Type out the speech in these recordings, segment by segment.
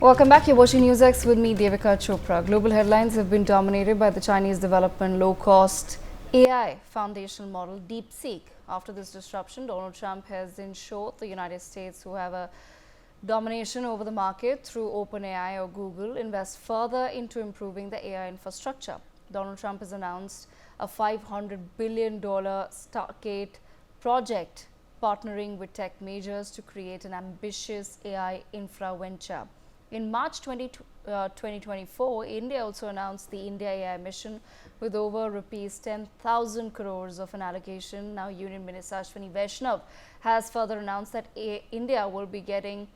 Welcome back. You're watching NewsX with me, Devika Chopra. Global headlines have been dominated by the Chinese development low-cost AI foundational model DeepSeek. After this disruption, Donald Trump has ensured the United States, who have a domination over the market through OpenAI or Google, invest further into improving the AI infrastructure. Donald Trump has announced a $500 billion Stargate Project, partnering with tech majors to create an ambitious AI infra venture. In March 2024, India also announced the IndiaAI Mission with over rupees 10,000 crores of an allocation. Now, Union Minister Ashwini Vaishnaw has further announced that India will be getting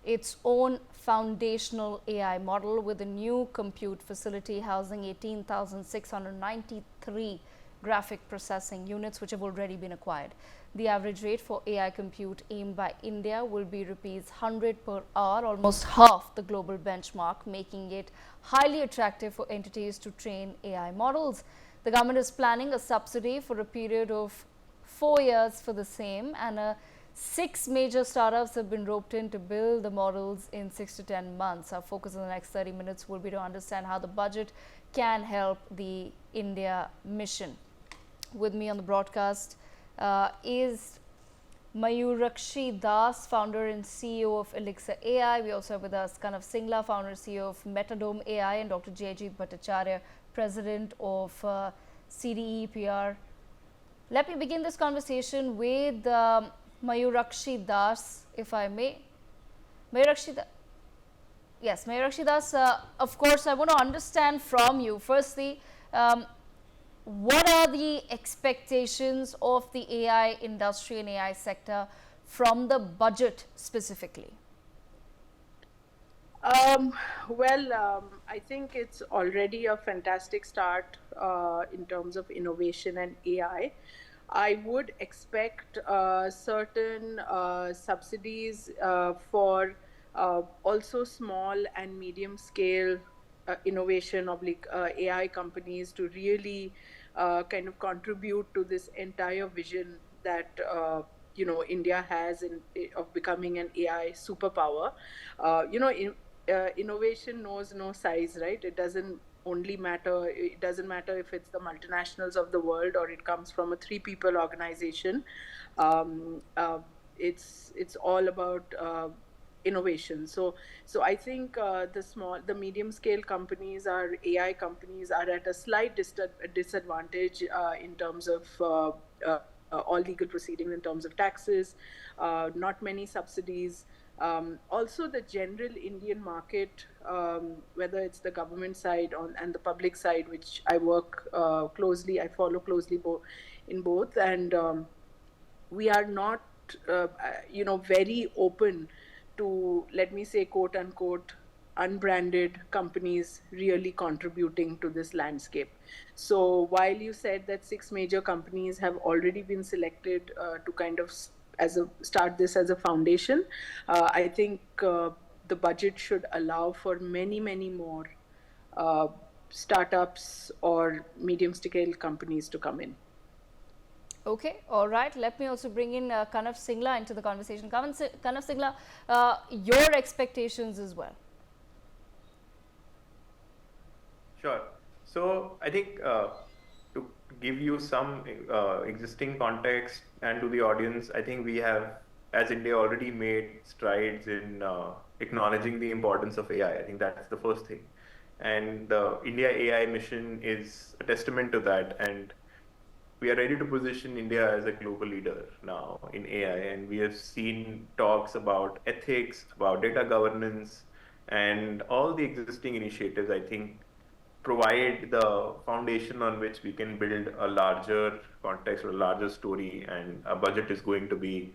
its own foundational AI model with a new compute facility housing 18,693 graphic processing units, which have already been acquired. The average rate for AI compute aimed by India will be rupees 100 per hour, almost half the global benchmark, making it highly attractive for entities to train AI models. The government is planning a subsidy for a period of 4 years for the same, and 6 major startups have been roped in to build the models in 6 to 10 months. Our focus in the next 30 minutes will be to understand how the budget can help the India mission. With me on the broadcast is Mayurakshi Das, founder and CEO of Elixir AI. We also have with us Kanav Singla, founder and CEO of Metadome AI, and Dr. Jayjeet Bhattacharya, president of CDE PR. Let me begin this conversation with Mayurakshi Das, if I may. Mayurakshi Das, of course, I want to understand from you, firstly, what are the expectations of the AI industry and AI sector from the budget specifically? I think it's already a fantastic start in terms of innovation and AI. I would expect certain subsidies for also small and medium scale innovation of AI companies to really kind of contribute to this entire vision that India has of becoming an AI superpower. Innovation knows no size, right? It doesn't matter if it's the multinationals of the world or it comes from a 3-people organization. It's all about innovation. So I think the medium scale companies, AI companies, are at a slight disadvantage in terms of all legal proceedings, in terms of taxes, not many subsidies. Also, the general Indian market, whether it's the government side and the public side, which I work closely, I follow closely in both, and we are not, very open to, let me say, quote unquote, unbranded companies really contributing to this landscape. So while you said that 6 major companies have already been selected to kind of start this as a foundation, I think the budget should allow for many, many more startups or medium scale companies to come in. Okay, all right. Let me also bring in Kanav Singla into the conversation. Kanav Singla, your expectations as well. Sure. So I think to give you some existing context and to the audience, I think we have, as India, already made strides in acknowledging the importance of AI. I think that's the first thing. And the IndiaAI Mission is a testament to that. And we are ready to position India as a global leader now in AI. And we have seen talks about ethics, about data governance, and all the existing initiatives, I think, provide the foundation on which we can build a larger context or a larger story, and a budget is going to be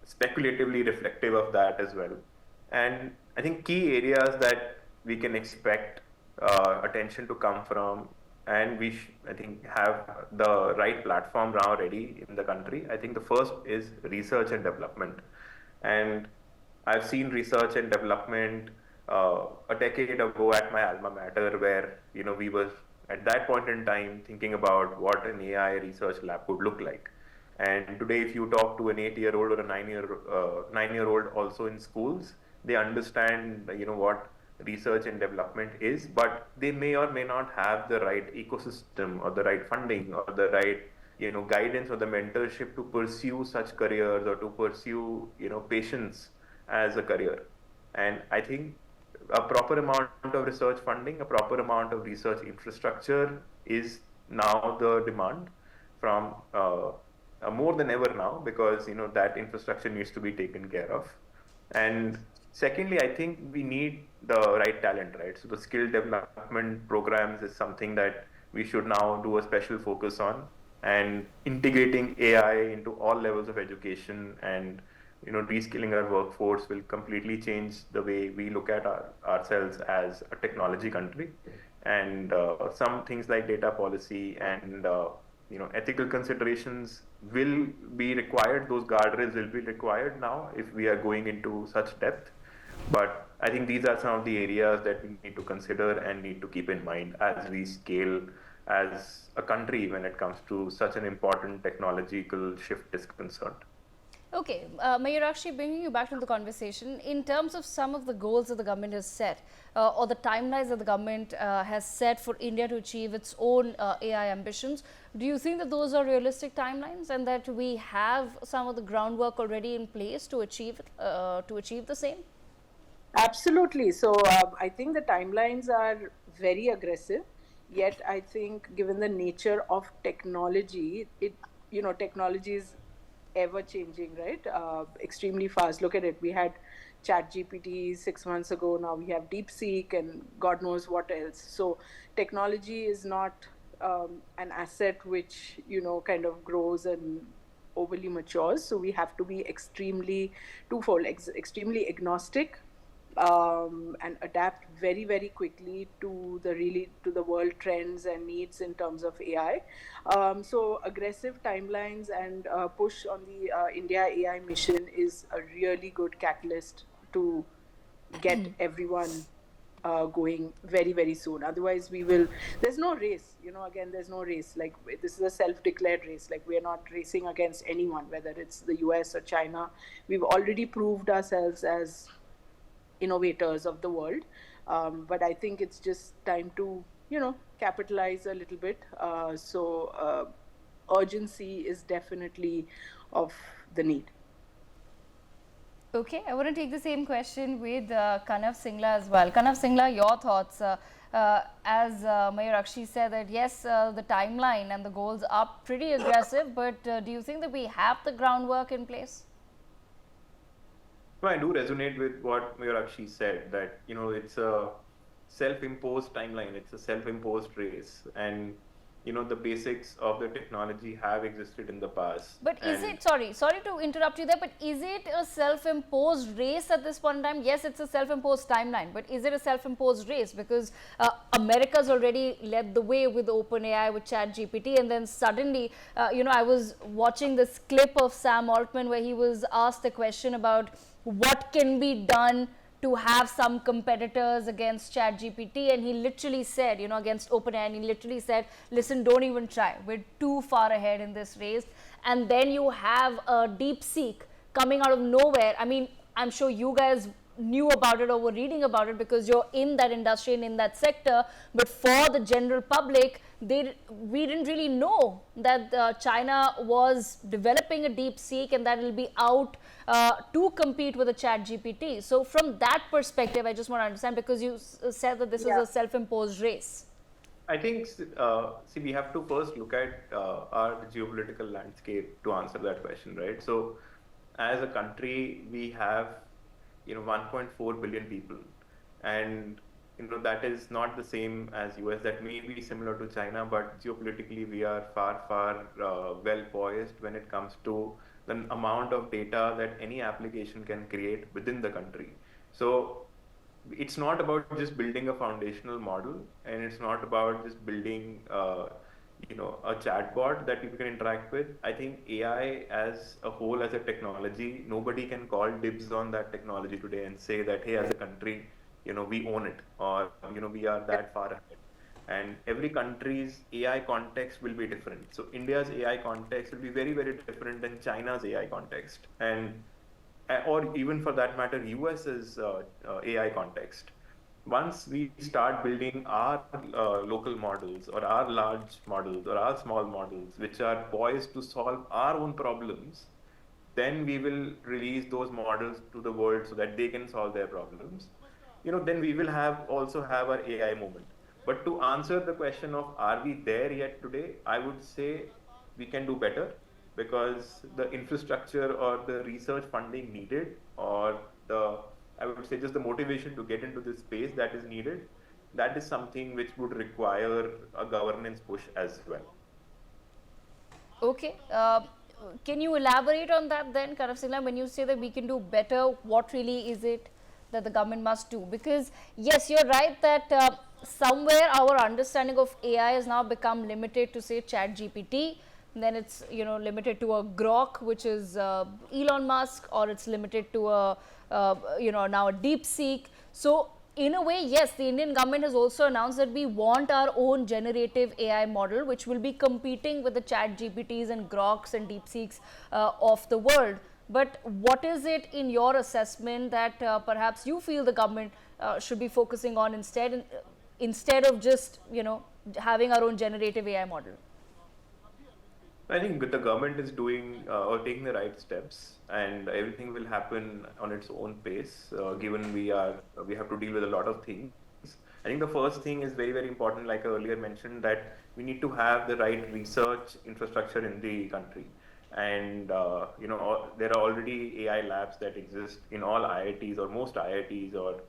speculatively reflective of that as well. And I think key areas that we can expect attention to come from, and we I think have the right platform now ready in the country. I think the first is research and development, and I've seen research and development a decade ago at my alma mater, where we were at that point in time thinking about what an AI research lab would look like. And today, if you talk to an 8-year-old or a 9-year-old also in schools, they understand what research and development is, but they may or may not have the right ecosystem or the right funding or the right guidance or the mentorship to pursue such careers or to pursue patience as a career. And I think a proper amount of research funding, a proper amount of research infrastructure is now the demand from more than ever now, because that infrastructure needs to be taken care of. And secondly, I think we need the right talent, right? So the skill development programs is something that we should now do a special focus on, and integrating AI into all levels of education and reskilling our workforce will completely change the way we look at ourselves as a technology country. And some things like data policy and ethical considerations will be required. Those guardrails will be required now if we are going into such depth. But I think these are some of the areas that we need to consider and need to keep in mind as we scale as a country when it comes to such an important technological shift is concerned. Okay, Mayurakshi, bringing you back to the conversation, in terms of some of the goals that the government has set or the timelines that the government has set for India to achieve its own AI ambitions, do you think that those are realistic timelines and that we have some of the groundwork already in place to achieve the same? Absolutely. So I think the timelines are very aggressive. Yet I think, given the nature of technology, technology is ever changing, right? Extremely fast. Look at it. We had ChatGPT 6 months ago. Now we have DeepSeek and God knows what else. So technology is not an asset which kind of grows and overly matures. So we have to be extremely twofold, extremely agnostic. And adapt very, very quickly to the world trends and needs in terms of AI. So aggressive timelines and push on the IndiaAI mission is a really good catalyst to get everyone going very, very soon. Otherwise, there's no race. Again, there's no race. Like, this is a self-declared race. Like, we're not racing against anyone, whether it's the US or China. We've already proved ourselves as innovators of the world, but I think it's just time to capitalize a little bit. So urgency is definitely of the need. Okay, I want to take the same question with Kanav Singla as well. Kanav Singla, your thoughts? As Mayurakshi said that yes, the timeline and the goals are pretty aggressive, but do you think that we have the groundwork in place? No, I do resonate with what Mayurakshi said, that it's a self-imposed timeline, it's a self-imposed race, and the basics of the technology have existed in the past. But is it, sorry to interrupt you there, but is it a self-imposed race at this point in time? Yes, it's a self-imposed timeline, but is it a self-imposed race? Because America's already led the way with OpenAI, with ChatGPT, and then suddenly, I was watching this clip of Sam Altman where he was asked a question about what can be done to have some competitors against ChatGPT, and he literally said, against OpenAI, and he literally said, listen, don't even try. We're too far ahead in this race. And then you have a DeepSeek coming out of nowhere. I mean, I'm sure you guys knew about it or were reading about it because you're in that industry and in that sector, but for the general public, we didn't really know that China was developing a DeepSeek and that will be out to compete with a ChatGPT. So from that perspective, I just want to understand, because you said that this is a self-imposed race. I think, we have to first look at our geopolitical landscape to answer that question, right? So as a country, we have 1.4 billion people, and that is not the same as US. That may be similar to China, but geopolitically we are far well poised when it comes to the amount of data that any application can create within the country. So it's not about just building a foundational model, and it's not about just building a chatbot that people can interact with. I think AI as a whole, as a technology, nobody can call dibs on that technology today and say that, hey, as a country, we own it, or we are that far ahead. And every country's AI context will be different. So India's AI context will be very, very different than China's AI context, and or even for that matter, US's AI context. once we start building our local models or our large models or our small models, which are poised to solve our own problems, then we will release those models to the world so that they can solve their problems. Then we will also have our AI moment. But to answer the question of are we there yet today, I would say we can do better, because the infrastructure or the research funding needed, or the, I would say, just the motivation to get into this space that is needed, that is something which would require a governance push as well. Okay. Can you elaborate on that then, Karavsila, when you say that we can do better, what really is it that the government must do? Because yes, you're right that somewhere our understanding of AI has now become limited to, say, Chat GPT, then it's limited to a Grok, which is Elon Musk, or it's limited to a now a DeepSeek. So in a way, yes, the Indian government has also announced that we want our own generative AI model, which will be competing with the Chat GPTs and Groks and DeepSeeks of the world. But what is it in your assessment that perhaps you feel the government should be focusing on instead of just having our own generative AI model? I think the government is doing or taking the right steps, and everything will happen on its own pace. Given we have to deal with a lot of things. I think the first thing is very, very important. Like I earlier mentioned, that we need to have the right research infrastructure in the country, and there are already AI labs that exist in all IITs, or most IITs, or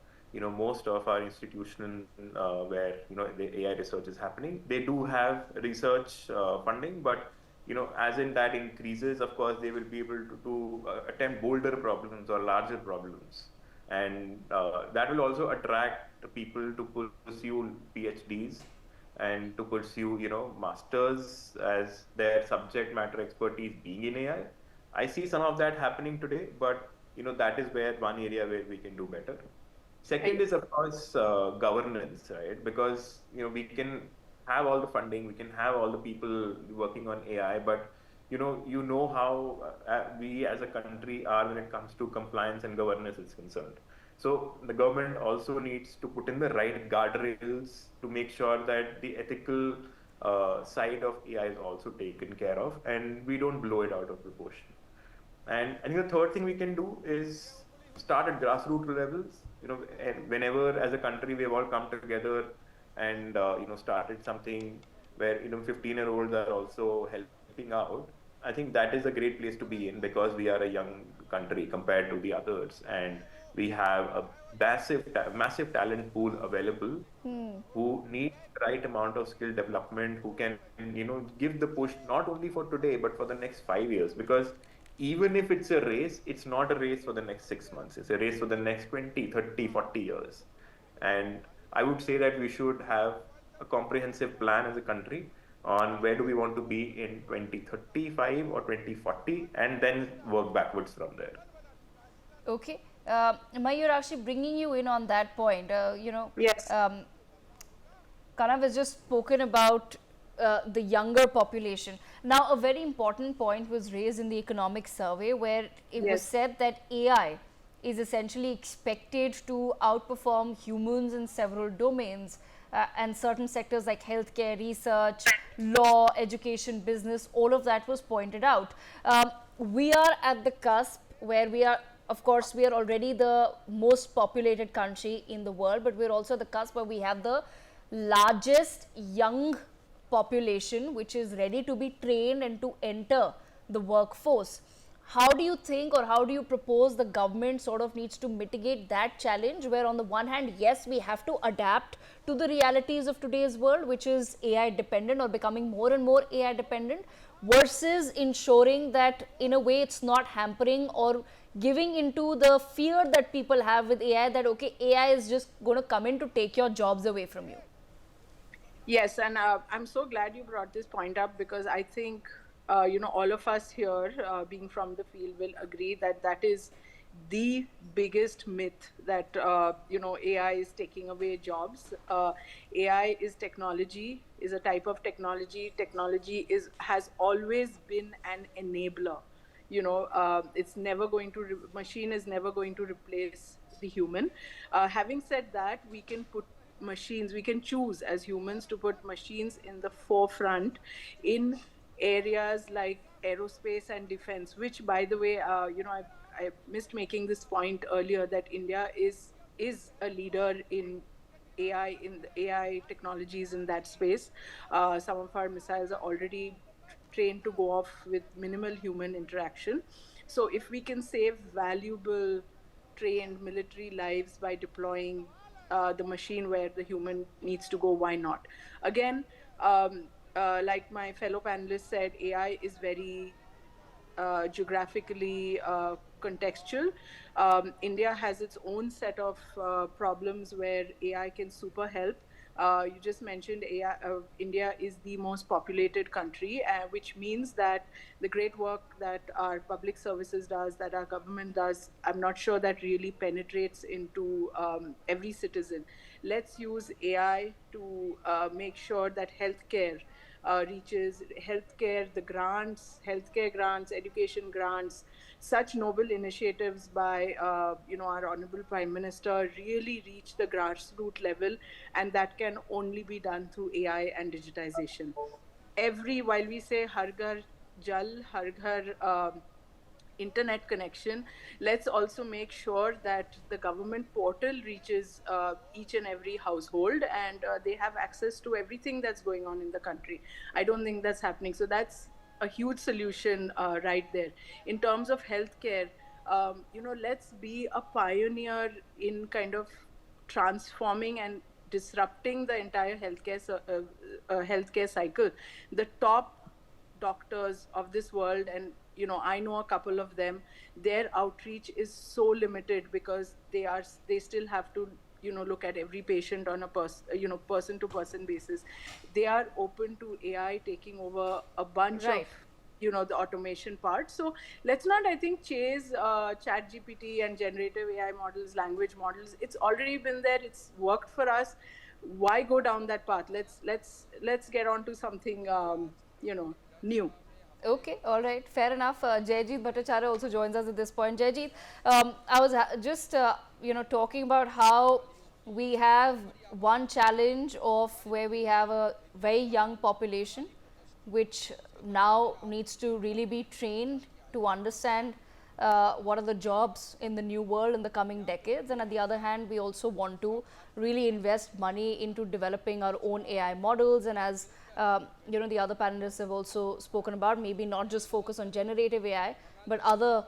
most of our institutions where the AI research is happening. They do have research funding, but as in that increases, of course, they will be able to attempt bolder problems or larger problems. And that will also attract people to pursue PhDs and to pursue, masters as their subject matter expertise being in AI. I see some of that happening today, but, that is where one area where we can do better. Second is, of course, governance, right? Because, we can have all the funding, we can have all the people working on AI, but how we as a country are when it comes to compliance and governance is concerned. So the government also needs to put in the right guardrails to make sure that the ethical side of AI is also taken care of, and we don't blow it out of proportion. And I think the third thing we can do is start at grassroots levels. And whenever as a country we have all come together and started something where 15-year-olds are also helping out, I think that is a great place to be in, because we are a young country compared to the others, and we have a massive talent pool available who need the right amount of skill development, who can give the push not only for today but for the next 5 years. Because even if it's a race, it's not a race for the next 6 months, it's a race for the next 20, 30, 40 years. And I would say that we should have a comprehensive plan as a country on where do we want to be in 2035 or 2040, and then work backwards from there. Okay. Mayur, actually bringing you in on that point, Yes. Kanav has just spoken about the younger population. Now, a very important point was raised in the economic survey, where it was said that AI is essentially expected to outperform humans in several domains, and certain sectors like healthcare, research, law, education, business, all of that was pointed out. We are at the cusp where we are, of course, we are already the most populated country in the world, but we're also at the cusp where we have the largest young population which is ready to be trained and to enter the workforce. How do you think, or how do you propose the government sort of needs to mitigate that challenge, where on the one hand, yes, we have to adapt to the realities of today's world, which is AI dependent or becoming more and more AI dependent, versus ensuring that in a way it's not hampering or giving into the fear that people have with AI, that okay, AI is just going to come in to take your jobs away from you. Yes, and I'm so glad you brought this point up, because I think all of us here, being from the field, will agree that that is the biggest myth, that AI is taking away jobs. AI is technology, is a type of technology. Technology has always been an enabler. It's never going to machine is never going to replace the human. Having said that, we can put machines, we can choose as humans to put machines in the forefront in areas like aerospace and defense, which, by the way, I missed making this point earlier, that India is a leader in AI technologies in that space. Some of our missiles are already trained to go off with minimal human interaction. So if we can save valuable trained military lives by deploying the machine where the human needs to go, why not? Again, like my fellow panelists said, AI is very geographically contextual. India has its own set of problems where AI can super help. You just mentioned AI, India is the most populated country, which means that the great work that our public services does, that our government does, I'm not sure that really penetrates into every citizen. Let's use AI to make sure that healthcare reaches healthcare, the grants, healthcare grants, education grants, such noble initiatives by our honorable Prime Minister really reach the grassroots level, and that can only be done through AI and digitization. While we say Har Ghar Jal, Har Ghar internet connection, let's also make sure that the government portal reaches each and every household, and they have access to everything that's going on in the country. I don't think that's happening. So that's a huge solution right there. In terms of healthcare, let's be a pioneer in kind of transforming and disrupting the entire healthcare cycle. The top doctors of this world, and I know a couple of them, their outreach is so limited because they still have to look at every patient on a person to person basis. They are open to AI taking over a bunch Right. of the automation part. So let's not, I think, chase chat GPT and generative AI models, language models. It's already been there, it's worked for us. Why go down that path? Let's get on to something new. Okay, all right, fair enough. Jayjeet Bhattacharya also joins us at this point. Jayjeet, I was just talking about how we have one challenge of where we have a very young population, which now needs to really be trained to understand what are the jobs in the new world in the coming decades. And on the other hand, we also want to really invest money into developing our own AI models. And as the other panelists have also spoken about, maybe not just focus on generative AI, but other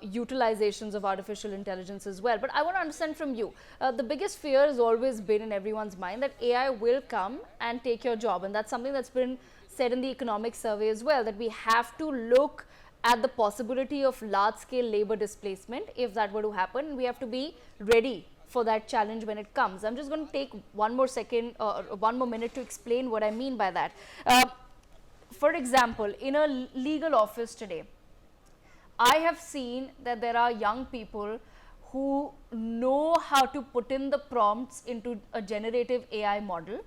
utilizations of artificial intelligence as well. But I want to understand from you, the biggest fear has always been in everyone's mind that AI will come and take your job. And that's something that's been said in the economic survey as well, that we have to look at the possibility of large-scale labor displacement if that were to happen. We have to be ready for that challenge when it comes. I'm just going to take one more minute to explain what I mean by that. For example, in a legal office today, I have seen that there are young people who know how to put in the prompts into a generative AI model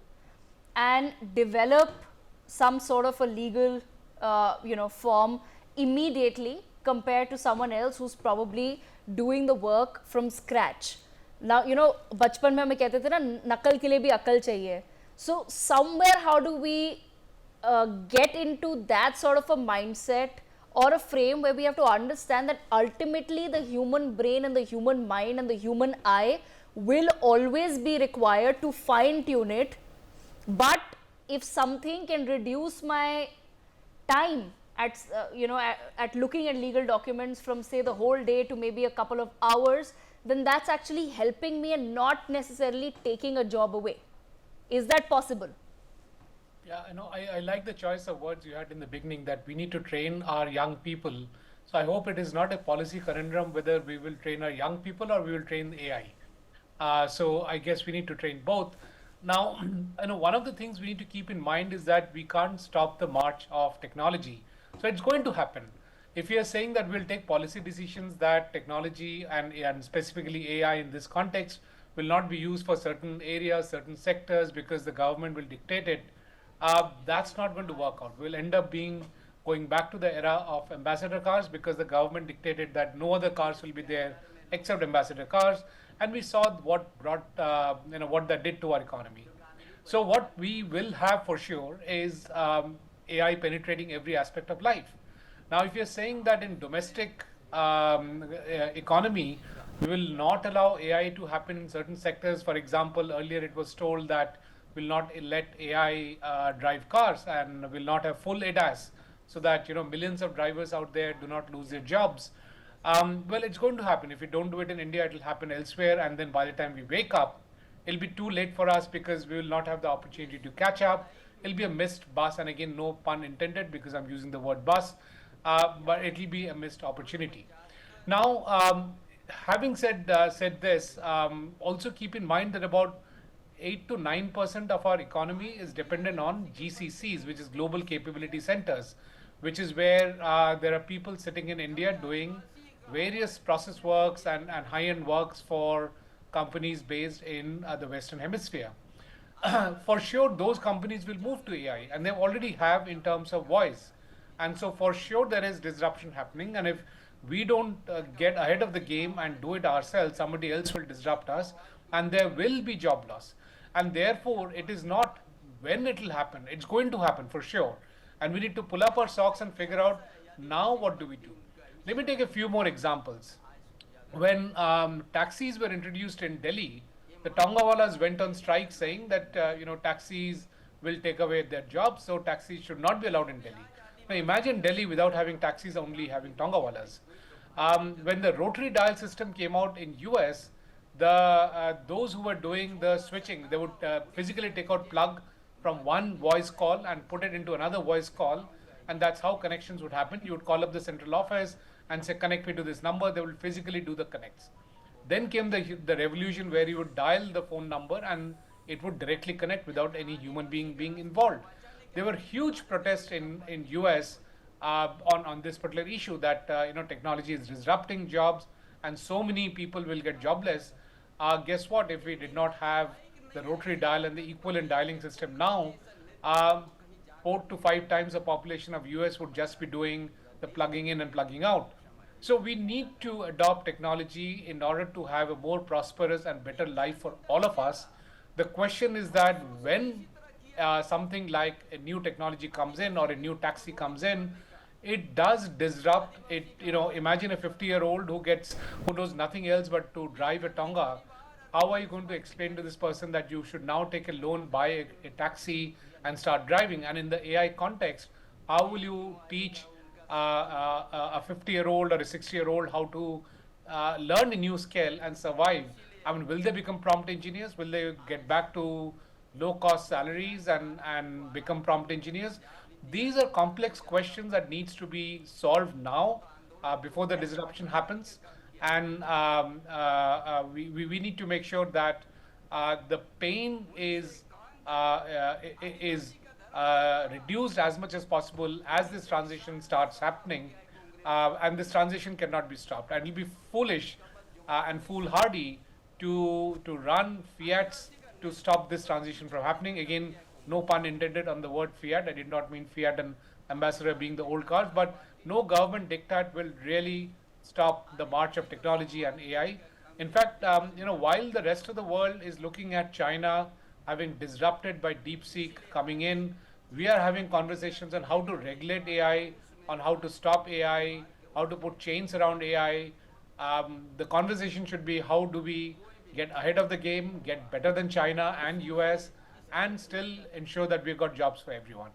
and develop some sort of a legal form immediately compared to someone else who's probably doing the work from scratch. Now, बचपन में हमें कहते थे ना, नकल के लिए भी अकल चाहिए. So somewhere, how do we get into that sort of a mindset or a frame where we have to understand that ultimately the human brain and the human mind and the human eye will always be required to fine tune it. But if something can reduce my time at looking at legal documents from, say, the whole day to maybe a couple of hours, then that's actually helping me and not necessarily taking a job away. Is that possible? Yeah, I like the choice of words you had in the beginning, that we need to train our young people. So I hope it is not a policy conundrum whether we will train our young people or we will train the AI. So I guess we need to train both. Now, one of the things we need to keep in mind is that we can't stop the march of technology. So it's going to happen. If we are saying that we'll take policy decisions that technology and specifically AI in this context will not be used for certain areas, certain sectors, because the government will dictate it, that's not going to work out. We'll end up going back to the era of ambassador cars, because the government dictated that no other cars will be there except ambassador cars. and we saw what brought, what that did to our economy. So what we will have for sure is AI penetrating every aspect of life. Now, if you're saying that in domestic economy, we will not allow AI to happen in certain sectors. For example, earlier it was told that we'll not let AI drive cars and will not have full ADAS, so that millions of drivers out there do not lose their jobs. Well, it's going to happen. If we don't do it in India, it will happen elsewhere, and then by the time we wake up, it'll be too late for us because we will not have the opportunity to catch up. It'll be a missed bus, and again, no pun intended because I'm using the word bus, but it'll be a missed opportunity. Now, having said this, also keep in mind that about 8 to 9% of our economy is dependent on GCCs, which is Global Capability Centers, which is where there are people sitting in India doing various process works and high-end works for companies based in the Western Hemisphere. For sure, those companies will move to AI, and they already have in terms of voice. And so for sure, there is disruption happening. And if we don't get ahead of the game and do it ourselves, somebody else will disrupt us, and there will be job loss. And therefore, it is not when it will happen. It's going to happen for sure. And we need to pull up our socks and figure out now what do we do. Let me take a few more examples. When taxis were introduced in Delhi, the Tongawalas went on strike saying that taxis will take away their jobs, so taxis should not be allowed in Delhi. Now imagine Delhi without having taxis, only having Tongawalas. When the rotary dial system came out in US, those who were doing the switching, they would physically take out plug from one voice call and put it into another voice call, and that's how connections would happen. You would call up the central office and say, connect me to this number. They will physically do the connects. Then came the revolution where you would dial the phone number and it would directly connect without any human being involved. There were huge protests in US on this particular issue that technology is disrupting jobs and so many people will get jobless. Guess what? If we did not have the rotary dial and the equivalent dialing system now, 4 to 5 times the population of US would just be doing the plugging in and plugging out. So we need to adopt technology in order to have a more prosperous and better life for all of us. The question is that when something like a new technology comes in or a new taxi comes in, it does disrupt it. Imagine a 50-year-old who knows nothing else but to drive a Tonga. How are you going to explain to this person that you should now take a loan, buy a taxi and start driving? And in the AI context, how will you teach a 50-year-old or a 60-year-old how to learn a new skill and survive? I mean, will they become prompt engineers? Will they get back to low-cost salaries and become prompt engineers? These are complex questions that needs to be solved now before the disruption happens. And we need to make sure that the pain is reduced as much as possible as this transition starts happening. And this transition cannot be stopped. And it'll be foolish and foolhardy to run fiats to stop this transition from happening. Again, no pun intended on the word fiat. I did not mean Fiat and Ambassador being the old cars, but no government diktat will really stop the march of technology and AI. In fact, while the rest of the world is looking at China having disrupted by DeepSeek coming in, we are having conversations on how to regulate AI, on how to stop AI, how to put chains around AI. The conversation should be how do we get ahead of the game, get better than China and US, and still ensure that we've got jobs for everyone.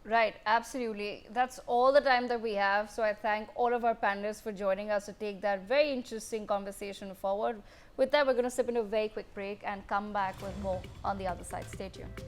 Right, absolutely. That's all the time that we have. So I thank all of our panelists for joining us to take that very interesting conversation forward. With that, we're going to slip into a very quick break and come back with more on the other side. Stay tuned.